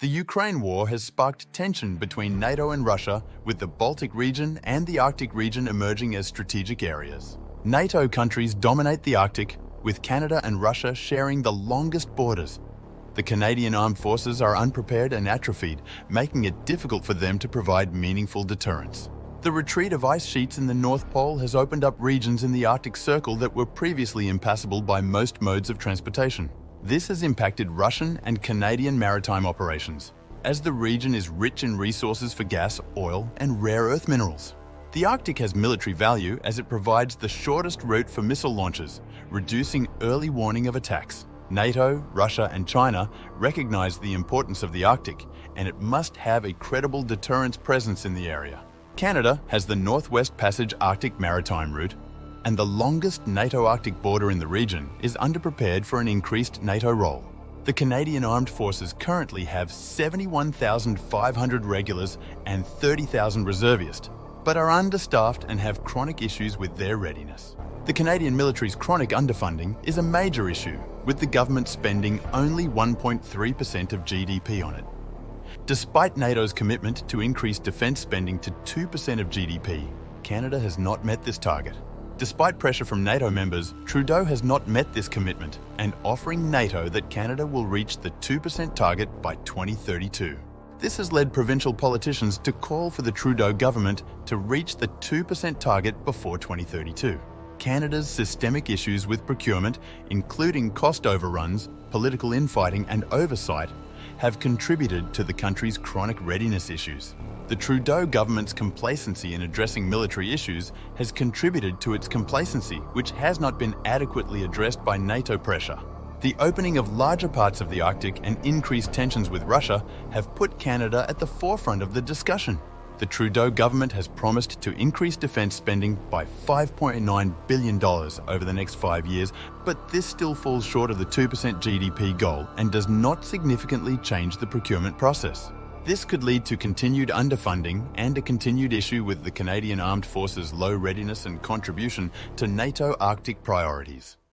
The Ukraine war has sparked tension between NATO and Russia, with the Baltic region and the Arctic region emerging as strategic areas. NATO countries dominate the Arctic, with Canada and Russia sharing the longest borders. The Canadian armed forces are unprepared and atrophied, making it difficult for them to provide meaningful deterrence. The retreat of ice sheets in the North Pole has opened up regions in the Arctic Circle that were previously impassable by most modes of transportation. This has impacted Russian and Canadian maritime operations, as the region is rich in resources for gas, oil, and rare earth minerals. The Arctic has military value as it provides the shortest route for missile launches, reducing early warning of attacks. NATO, Russia, and China recognize the importance of the Arctic, and it must have a credible deterrence presence in the area. Canada has the Northwest Passage Arctic maritime route, and the longest NATO Arctic border in the region is underprepared for an increased NATO role. The Canadian Armed Forces currently have 71,500 regulars and 30,000 reservists, but are understaffed and have chronic issues with their readiness. The Canadian military's chronic underfunding is a major issue, with the government spending only 1.3% of GDP on it. Despite NATO's commitment to increase defence spending to 2% of GDP, Canada has not met this target. Despite pressure from NATO members, Trudeau has not met this commitment and offering NATO that Canada will reach the 2% target by 2032. This has led provincial politicians to call for the Trudeau government to reach the 2% target before 2032. Canada's systemic issues with procurement, including cost overruns, political infighting, and oversight, have contributed to the country's chronic readiness issues. The Trudeau government's complacency in addressing military issues has contributed to its complacency, which has not been adequately addressed by NATO pressure. The opening of larger parts of the Arctic and increased tensions with Russia have put Canada at the forefront of the discussion. The Trudeau government has promised to increase defence spending by $5.9 billion over the next 5 years, but this still falls short of the 2% GDP goal and does not significantly change the procurement process. This could lead to continued underfunding and a continued issue with the Canadian Armed Forces' low readiness and contribution to NATO Arctic priorities.